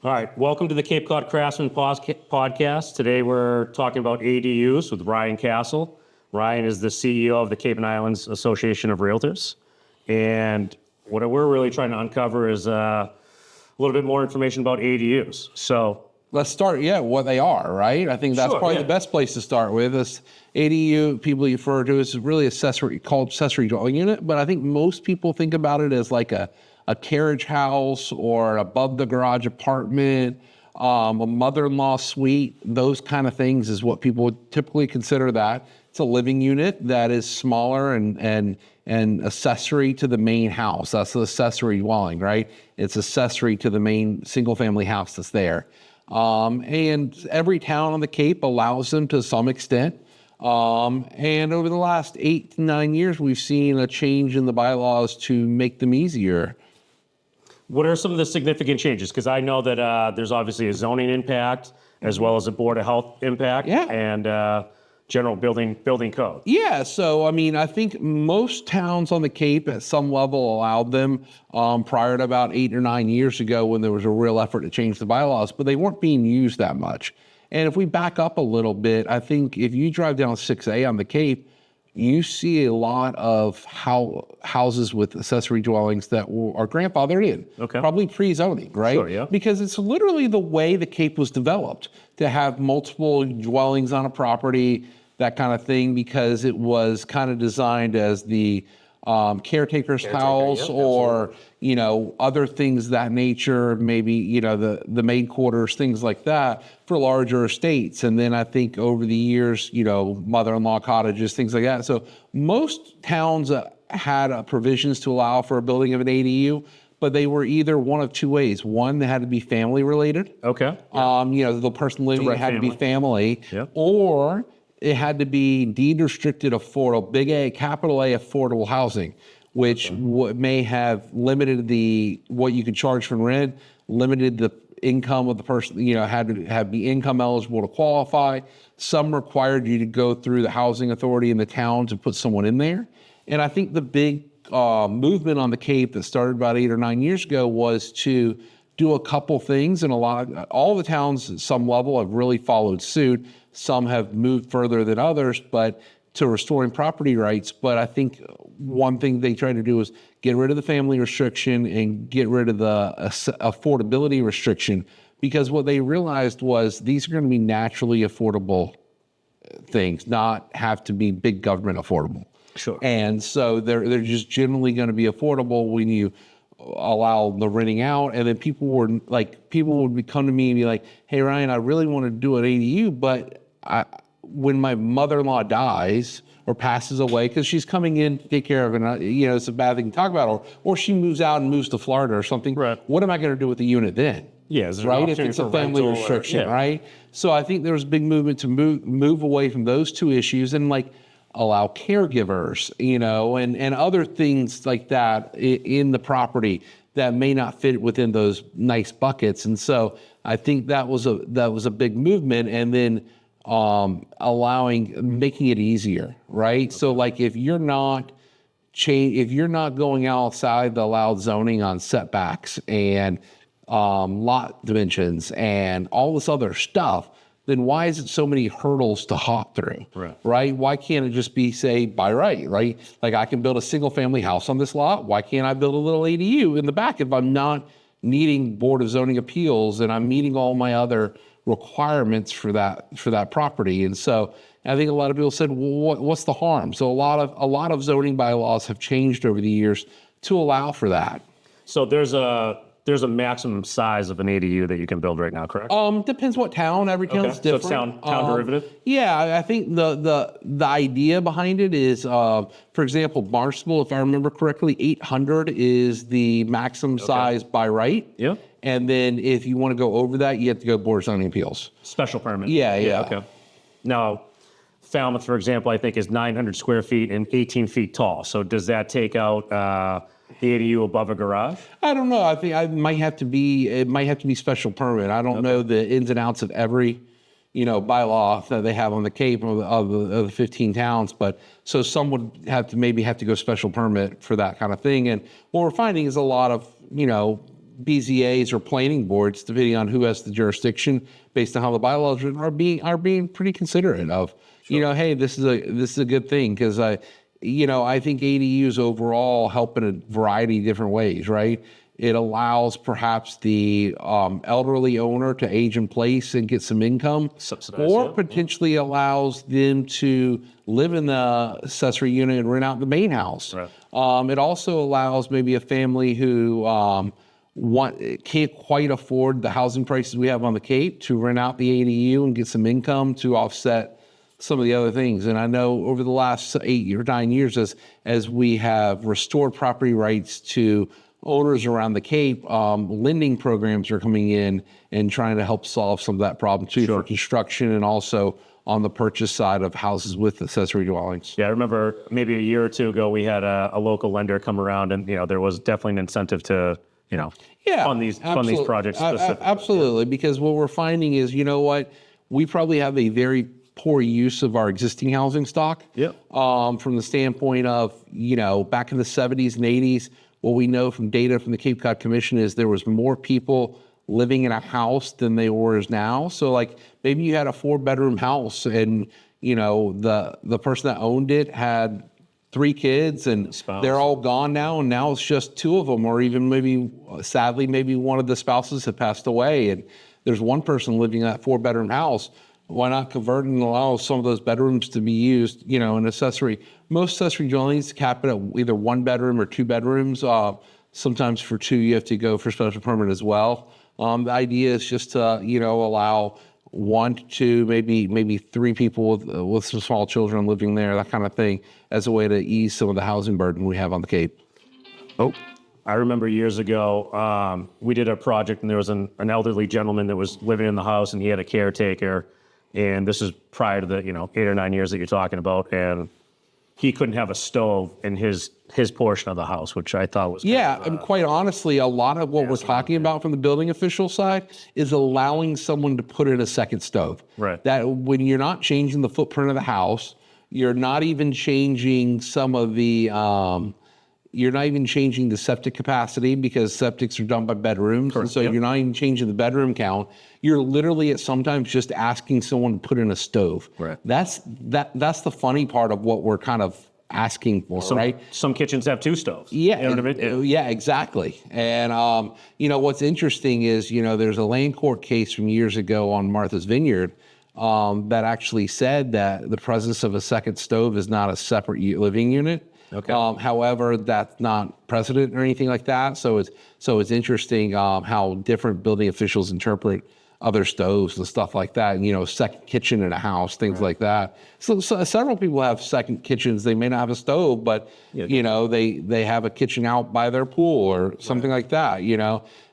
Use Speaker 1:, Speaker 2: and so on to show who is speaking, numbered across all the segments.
Speaker 1: All right, welcome to the Cape Cod Craftsman podcast. Today we're talking about ADUs with Ryan Castle. Ryan is the CEO of the Cape and Islands Association of Realtors. And what we're really trying to uncover is a little bit more information about ADUs. So
Speaker 2: let's start, what they are, right? I think that's the best place to start with. Is ADU, people refer to as really called accessory dwelling unit, but I think most people think about it as like a carriage house or above the garage apartment, a mother-in-law suite. Those kind of things is what people would typically consider that. It's a living unit that is smaller and accessory to the main house. That's the accessory dwelling, right? It's accessory to the main single-family house that's there. And every town on the Cape allows them to some extent. And over the last 8 to 9 years, we've seen a change in the bylaws to make them easier.
Speaker 1: what are some of the significant changes? Because I know that there's obviously a zoning impact as well as a Board of Health impact and general building code.
Speaker 2: Yeah, so I mean, I think most towns on the Cape at some level allowed them prior to about 8 or 9 years ago when there was a real effort to change the bylaws, but they weren't being used that much. And if we back up a little bit, I think if you drive down 6A on the Cape, you see a lot of houses with accessory dwellings that are grandfathered in, probably pre-zoning, right?
Speaker 1: Sure, yeah.
Speaker 2: Because it's literally the way the Cape was developed, to have multiple dwellings on a property, that kind of thing, because it was kind of designed as the caretaker's house, or other things of that nature, maybe the maid quarters, things like that, for larger estates. And then I think over the years, mother-in-law cottages, things like that. So most towns had provisions to allow for a building of an ADU, but they were either one of two ways. One, they had to be family related.
Speaker 1: Okay.
Speaker 2: The person living had to be family, or it had to be deed restricted affordable, big A, capital A, affordable housing, which may have limited what you could charge for rent, limited the income of the person, had to be income eligible to qualify. Some required you to go through the housing authority in the town to put someone in there. And I think the big movement on the Cape that started about 8 or 9 years ago was to do a couple things, and all the towns at some level have really followed suit. Some have moved further than others, but to restoring property rights. But I think one thing they tried to do is get rid of the family restriction and get rid of the affordability restriction, because what they realized was these are going to be naturally affordable things, not have to be big government affordable.
Speaker 1: Sure.
Speaker 2: And so they're just generally going to be affordable when you allow the renting out. And then people would come to me and be like, "Hey Ryan, I really want to do an ADU, but when my mother-in-law dies or passes away, because she's coming in to take care of it, it's a bad thing to talk about, or she moves out and moves to Florida or something. Right. What am I going to do with the unit then?"
Speaker 1: Yeah,
Speaker 2: right. If it's a family restriction, right? So I think there was a big movement to move away from those two issues and allow caregivers, and other things like that in the property that may not fit within those nice buckets. And so I think that was a big movement. And then making it easier, right? So if you're not going outside the allowed zoning on setbacks and lot dimensions and all this other stuff, then why is it so many hurdles to hop through? Right? Why can't it just be, say, by right? Like I can build a single family house on this lot. Why can't I build a little ADU in the back if I'm not needing Board of Zoning Appeals and I'm meeting all my other requirements for that property? And so I think a lot of people said, well, what's the harm? So a lot of zoning bylaws have changed over the years to allow for that.
Speaker 1: So there's a maximum size of an ADU that you can build right now, correct?
Speaker 2: Depends what town. Every town's different.
Speaker 1: So it's town derivative?
Speaker 2: Yeah, I think the idea behind it is, for example, Barnstable, if I remember correctly, 800 is the maximum size by right.
Speaker 1: Yeah.
Speaker 2: And then if you want to go over that, you have to go Board of Zoning Appeals.
Speaker 1: Special permit.
Speaker 2: Yeah.
Speaker 1: Okay. Now, Falmouth, for example, I think is 900 square feet and 18 feet tall. So does that take out the ADU above a garage?
Speaker 2: I don't know. I think it might have to be special permit. I don't know the ins and outs of every, bylaw that they have on the Cape of the 15 towns, but so some would have to go special permit for that kind of thing. And what we're finding is a lot of, BZAs or planning boards, depending on who has the jurisdiction, based on how the bylaws are being pretty considerate of, hey, this is a good thing, because I think ADUs overall help in a variety of different ways, right? It allows perhaps the elderly owner to age in place and get some income, or potentially allows them to live in the accessory unit and rent out the main house. Right. It also allows maybe a family who can't quite afford the housing prices we have on the Cape to rent out the ADU and get some income to offset some of the other things. And I know over the last 8 or 9 years, as we have restored property rights to owners around the Cape, lending programs are coming in and trying to help solve some of that problem too, for construction and also on the purchase side of houses with accessory dwellings.
Speaker 1: Yeah, I remember maybe a year or two ago, we had a local lender come around, and there was definitely an incentive to fund these projects specifically.
Speaker 2: Absolutely, because what we're finding is, we probably have a very poor use of our existing housing stock. From the standpoint of, back in the 70s and 80s, what we know from data from the Cape Cod Commission is there was more people living in a house than there were now. So like maybe you had a 4-bedroom house, and the person that owned it had 3 kids, and they're all gone now, and now it's just 2 of them, or even maybe, sadly, maybe one of the spouses have passed away, and there's one person living in that 4-bedroom house. Why not convert and allow some of those bedrooms to be used, an accessory? Most accessory dwellings cap it at either 1 bedroom or 2 bedrooms. Sometimes for 2, you have to go for special permit as well. The idea is just to, allow 1 to 2, maybe 3 people with some small children living there, that kind of thing, as a way to ease some of the housing burden we have on the Cape.
Speaker 1: I remember years ago, we did a project, and there was an elderly gentleman that was living in the house, and he had a caretaker. And this is prior to the 8 or 9 years that you're talking about, and he couldn't have a stove in his portion of the house, which I thought was
Speaker 2: and quite honestly, a lot of what we're talking about from the building official side is allowing someone to put in a second stove.
Speaker 1: Right.
Speaker 2: That when you're not changing the footprint of the house, you're not even changing some of the you're not even changing the septic capacity, because septics are done by bedrooms. Correct. And so you're not even changing the bedroom count. You're literally at sometimes just asking someone to put in a stove.
Speaker 1: Right.
Speaker 2: That's the funny part of what we're kind of asking for, right?
Speaker 1: Some kitchens have 2 stoves.
Speaker 2: Yeah.
Speaker 1: You know what I mean?
Speaker 2: Yeah, exactly. And, what's interesting is, there's a land court case from years ago on Martha's Vineyard that actually said that the presence of a second stove is not a separate living unit. Okay. However, that's not precedent or anything like that. So it's interesting how different building officials interpret other stoves and stuff like that. And, second kitchen in a house, things like that. So several people have second kitchens. They may not have a stove, but they have a kitchen out by their pool or something like that.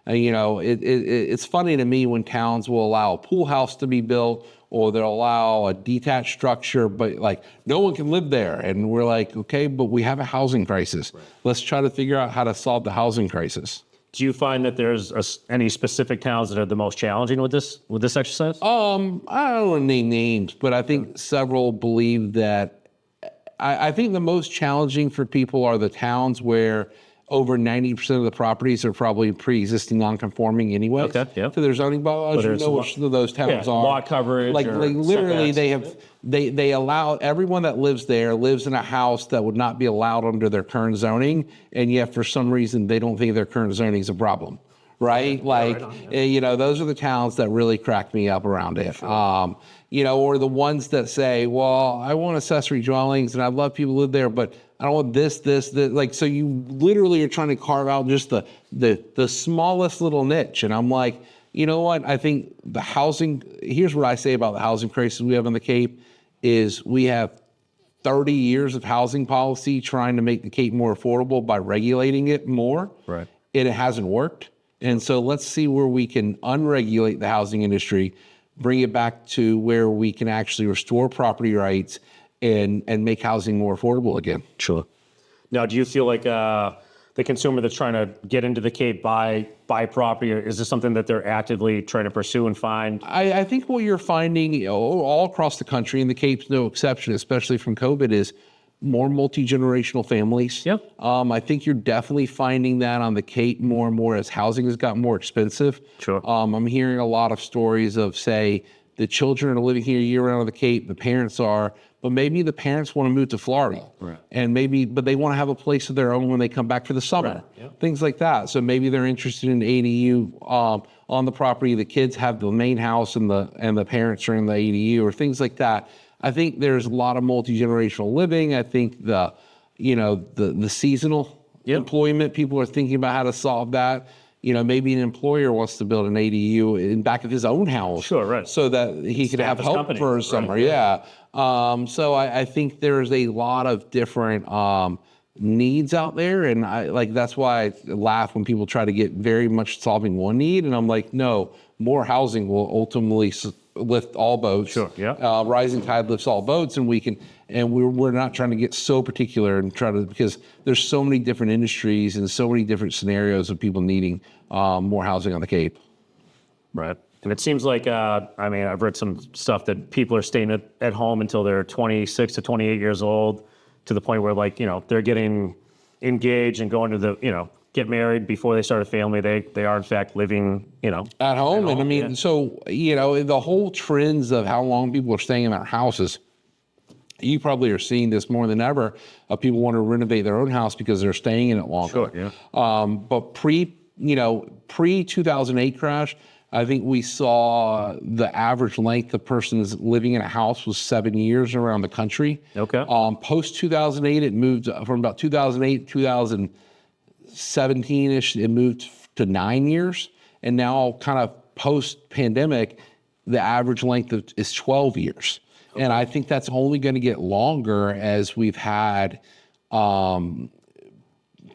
Speaker 2: It's funny to me when towns will allow a pool house to be built, or they'll allow a detached structure, but like no one can live there. And we're like, okay, but we have a housing crisis. Right. Let's try to figure out how to solve the housing crisis.
Speaker 1: Do you find that there's any specific towns that are the most challenging with this exercise?
Speaker 2: I don't want to name names, but I think several believe that. I think the most challenging for people are the towns where over 90% of the properties are probably pre-existing non-conforming anyway.
Speaker 1: Okay, yeah.
Speaker 2: So their zoning bylaws, which of those towns are.
Speaker 1: Lot coverage.
Speaker 2: Like literally, they allow everyone that lives there lives in a house that would not be allowed under their current zoning, and yet for some reason they don't think their current zoning is a problem, right? Those are the towns that really crack me up around it. Sure. Or the ones that say, well, I want accessory dwellings and I'd love people to live there, but I don't want this. Like, so you literally are trying to carve out just the smallest little niche. And I'm like, you know what? I think here's what I say about the housing crisis we have on the Cape is we have 30 years of housing policy trying to make the Cape more affordable by regulating it more.
Speaker 1: Right.
Speaker 2: And it hasn't worked. And so let's see where we can unregulate the housing industry, bring it back to where we can actually restore property rights and make housing more affordable again.
Speaker 1: Sure. Now, do you feel like the consumer that's trying to get into the Cape buy property, or is this something that they're actively trying to pursue and find?
Speaker 2: I think what you're finding all across the country, and the Cape's no exception, especially from COVID, is more multi-generational families.
Speaker 1: Yep.
Speaker 2: I think you're definitely finding that on the Cape more and more as housing has gotten more expensive.
Speaker 1: Sure.
Speaker 2: I'm hearing a lot of stories of, say, the children are living here year-round on the Cape, the parents are, but maybe the parents want to move to Florida.
Speaker 1: Right.
Speaker 2: And but they want to have a place of their own when they come back for the summer.
Speaker 1: Right. Yep.
Speaker 2: Things like that. So maybe they're interested in ADU on the property. The kids have the main house and the parents are in the ADU or things like that. I think there's a lot of multi-generational living. I think the seasonal employment, people are thinking about how to solve that. Maybe an employer wants to build an ADU in back of his own house.
Speaker 1: Sure, right.
Speaker 2: So that he could have help
Speaker 1: company.
Speaker 2: for his summer.
Speaker 1: Right.
Speaker 2: Yeah. So I think there's a lot of different needs out there. And that's why I laugh when people try to get very much solving one need. And I'm like, no, more housing will ultimately lift all boats.
Speaker 1: Sure. Yeah.
Speaker 2: Rising tide lifts all boats, and we're not trying to get so particular and because there's so many different industries and so many different scenarios of people needing more housing on the Cape.
Speaker 1: Right. And it seems like, I've read some stuff that people are staying at home until they're 26 to 28 years old, to the point where they're getting engaged and going to get married before they start a family. They are in fact living,
Speaker 2: at home. And so, the whole trends of how long people are staying in their houses, you probably are seeing this more than ever. People want to renovate their own house because they're staying in it longer.
Speaker 1: Sure, yeah.
Speaker 2: But pre 2008 crash, I think we saw the average length of persons living in a house was 7 years around the country.
Speaker 1: Okay.
Speaker 2: Post 2008, it moved from about 2008, 2017-ish, it moved to 9 years. And now kind of post pandemic, the average length is 12 years. Okay. And I think that's only going to get longer as we've had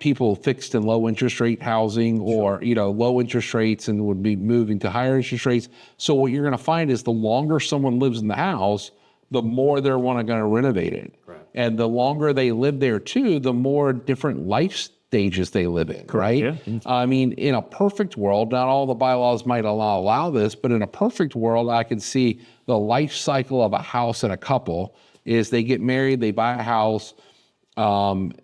Speaker 2: people fixed in low interest rate housing or, low interest rates and would be moving to higher interest rates. So what you're going to find is the longer someone lives in the house, the more they're going to renovate it.
Speaker 1: Right. And
Speaker 2: the longer they live there too, the more different life stages they live in, right?
Speaker 1: Yeah.
Speaker 2: In a perfect world, not all the bylaws might allow this, but in a perfect world, I could see the life cycle of a house and a couple is they get married, they buy a house,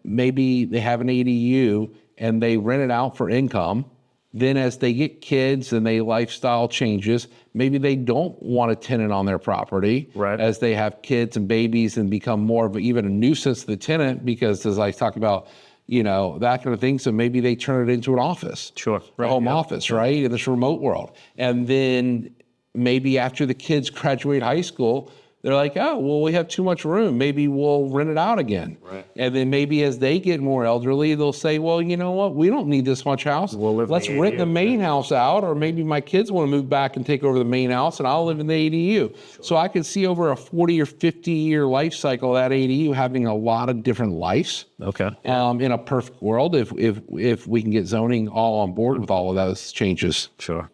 Speaker 2: maybe they have an ADU and they rent it out for income. Then as they get kids and they lifestyle changes, maybe they don't want a tenant on their property.
Speaker 1: Right.
Speaker 2: As they have kids and babies and become more of even a nuisance to the tenant because as I talk about, that kind of thing. So maybe they turn it into an office.
Speaker 1: Sure.
Speaker 2: A home office, right? In this remote world. And then maybe after the kids graduate high school, they're like, oh, well, we have too much room. Maybe we'll rent it out again.
Speaker 1: Right.
Speaker 2: And then maybe as they get more elderly, they'll say, well, you know what? We don't need this much house. Let's rent the main house out. Or maybe my kids want to move back and take over the main house and I'll live in the ADU. Sure. So I could see over a 40 or 50 year life cycle of that ADU having a lot of different lives.
Speaker 1: Okay.
Speaker 2: In a perfect world, if we can get zoning all on board with all of those changes.
Speaker 1: Sure.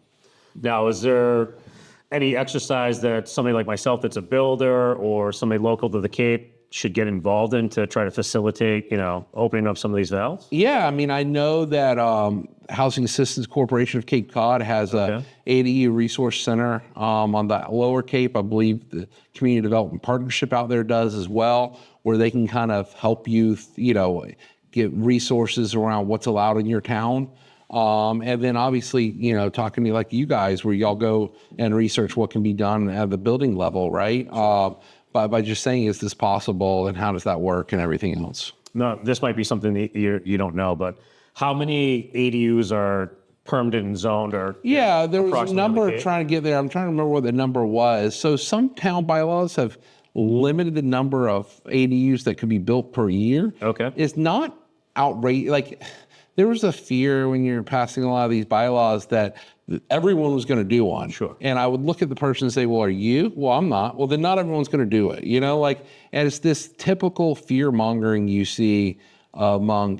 Speaker 1: Now, is there any exercise that somebody like myself that's a builder or somebody local to the Cape should get involved in to try to facilitate, opening up some of these valves?
Speaker 2: Yeah, I know that Housing Assistance Corporation of Cape Cod has a ADU resource center on the lower Cape. I believe the Community Development Partnership out there does as well, where they can kind of help you, get resources around what's allowed in your town. And then obviously, talking to like you guys where y'all go and research what can be done at the building level, right? By just saying, is this possible and how does that work and everything else?
Speaker 1: No, this might be something that you don't know, but how many ADUs are permitted and zoned or?
Speaker 2: Yeah, there was a number trying to get there. I'm trying to remember what the number was. So some town bylaws have limited the number of ADUs that could be built per year.
Speaker 1: Okay.
Speaker 2: It's not outrageous. Like, there was a fear when you're passing a lot of these bylaws that everyone was going to do one.
Speaker 1: Sure.
Speaker 2: And I would look at the person and say, well, are you? Well, I'm not. Well, then not everyone's going to do it. And it's this typical fear mongering you see among,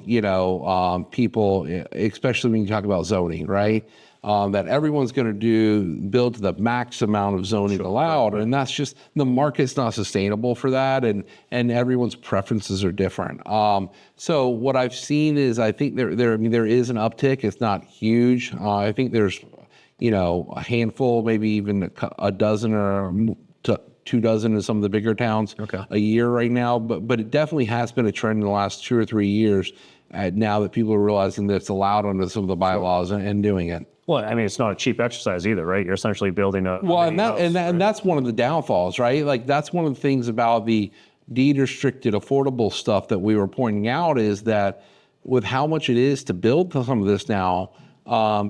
Speaker 2: people, especially when you talk about zoning, right? That everyone's going to build to the max amount of zoning allowed. And that's just, the market's not sustainable for that. And everyone's preferences are different. So what I've seen is, I think there is an uptick. It's not huge. I think there's, a handful, maybe even a dozen or 2 dozen in some of the bigger towns a year right now. But it definitely has been a trend in the last 2 or 3 years now that people are realizing that it's allowed under some of the bylaws and doing it.
Speaker 1: Well, I mean, it's not a cheap exercise either, right? You're essentially building a
Speaker 2: and that's one of the downfalls, right? Like that's one of the things about the deed restricted affordable stuff that we were pointing out is that with how much it is to build some of this now,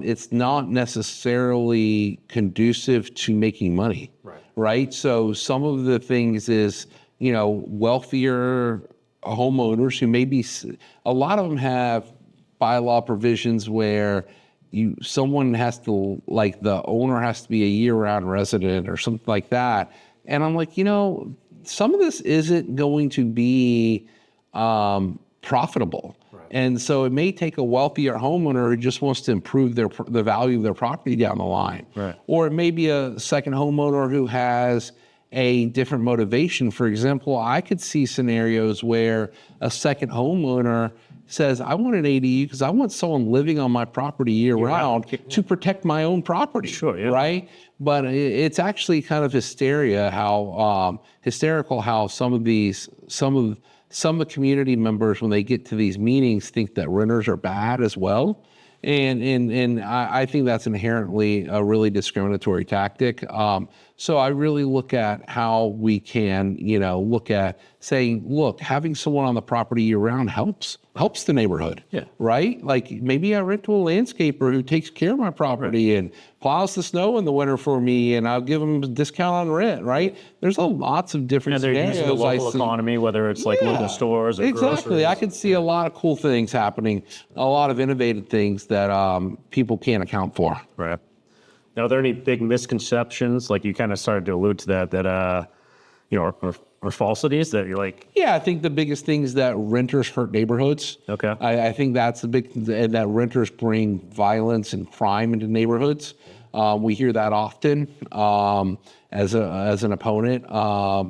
Speaker 2: it's not necessarily conducive to making money, right? So some of the things is, wealthier homeowners who maybe, a lot of them have bylaw provisions where someone has to, like the owner has to be a year-round resident or something like that. And I'm like, some of this isn't going to be profitable. And so it may take a wealthier homeowner who just wants to improve the value of their property down the line. Or it may be a second homeowner who has a different motivation. For example, I could see scenarios where a second homeowner says, I want an ADU because I want someone living on my property year round to protect my own property, right? But it's actually kind of hysterical how some of the community members, when they get to these meetings, think that renters are bad as well. And I think that's inherently a really discriminatory tactic. So I really look at how we can, look at saying, look, having someone on the property year round helps the neighborhood, right? Like maybe I rent to a landscaper who takes care of my property and plows the snow in the winter for me, and I'll give them a discount on rent, right? There's lots of different scenarios.
Speaker 1: The local economy, whether it's like local stores or groceries.
Speaker 2: I could see a lot of cool things happening, a lot of innovative things that people can't account for.
Speaker 1: Right. Now, are there any big misconceptions, like you kind of started to allude to that or falsities that you're like?
Speaker 2: Yeah, I think the biggest thing is that renters hurt neighborhoods.
Speaker 1: Okay.
Speaker 2: I think that's the big, and that renters bring violence and crime into neighborhoods. We hear that often as an opponent.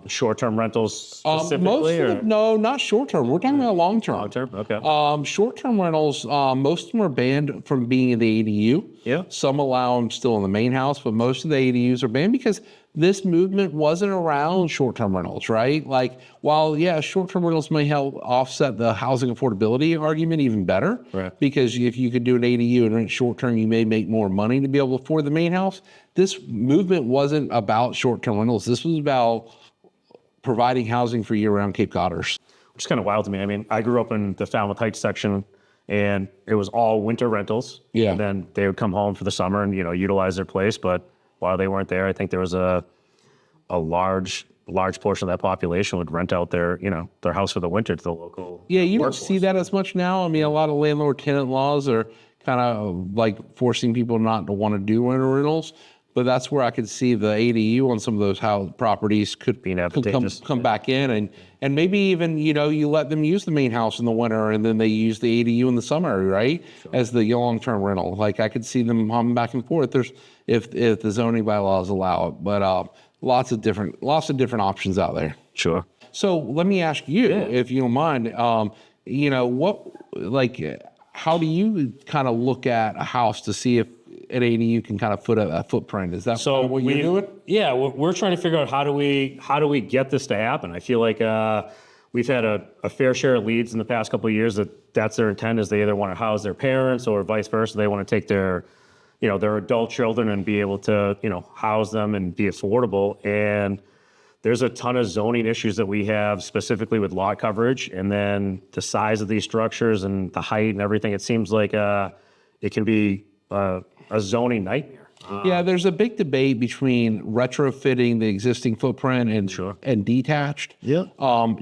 Speaker 1: Short-term rentals specifically?
Speaker 2: No, not short-term. We're talking about long-term.
Speaker 1: Long-term, okay.
Speaker 2: Short-term rentals, most of them are banned from being in the ADU.
Speaker 1: Yeah.
Speaker 2: Some allow them still in the main house, but most of the ADUs are banned because this movement wasn't around short-term rentals, right? Like, while, short-term rentals may help offset the housing affordability argument even better,
Speaker 1: right?
Speaker 2: Because if you could do an ADU and rent short-term, you may make more money to be able to afford the main house. This movement wasn't about short-term rentals. This was about providing housing for year-round Cape Codders.
Speaker 1: Which is kind of wild to me. I mean, I grew up in the Falmouth Heights section, and it was all winter rentals.
Speaker 2: Yeah.
Speaker 1: And then they would come home for the summer and, utilize their place. But while they weren't there, I think there was a large portion of that population would rent out their house for the winter to the local.
Speaker 2: Yeah, you don't see that as much now. I mean, a lot of landlord-tenant laws are kind of like forcing people not to want to do winter rentals. But that's where I could see the ADU on some of those house properties could come back in, and maybe even you let them use the main house in the winter, and then they use the ADU in the summer, right, as the long-term rental. Like I could see them humming back and forth. If the zoning bylaws allow it, but lots of different options out there.
Speaker 1: Sure.
Speaker 2: So let me ask you, if you don't mind, how do you kind of look at a house to see if an ADU can kind of put a footprint? Is that
Speaker 1: so
Speaker 2: what you're doing?
Speaker 1: Yeah, we're trying to figure out how do we get this to happen. I feel like we've had a fair share of leads in the past couple of years that's their intent is they either want to house their parents or vice versa. They want to take their adult children and be able to house them and be affordable. And there's a ton of zoning issues that we have specifically with lot coverage and then the size of these structures and the height and everything. It seems like it can be a zoning nightmare.
Speaker 2: Yeah, there's a big debate between retrofitting the existing footprint and detached.
Speaker 1: Yeah.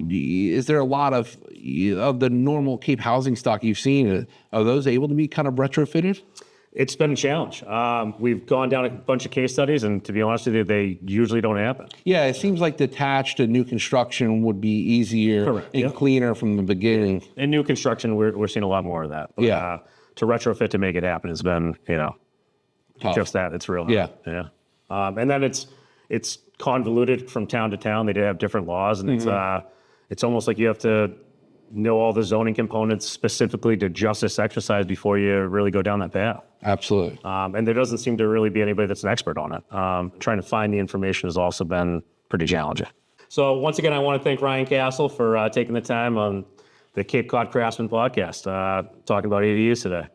Speaker 2: Is there a lot of the normal Cape housing stock you've seen? Are those able to be kind of retrofitted?
Speaker 1: It's been a challenge. We've gone down a bunch of case studies, and to be honest with you, they usually don't happen.
Speaker 2: Yeah, it seems like detached and new construction would be easier and cleaner from the beginning.
Speaker 1: In new construction, we're seeing a lot more of that. But, to retrofit to make it happen has been, tough. Just that. It's real hard. Yeah. And then it's convoluted from town to town. They do have different laws, and it's almost like you have to know all the zoning components specifically to just this exercise before you really go down that path.
Speaker 2: Absolutely.
Speaker 1: And there doesn't seem to really be anybody that's an expert on it. Trying to find the information has also been
Speaker 3: pretty challenging.
Speaker 1: So once again, I want to thank Ryan Castle for taking the time on the Cape Cod Craftsman podcast, talking about ADUs today.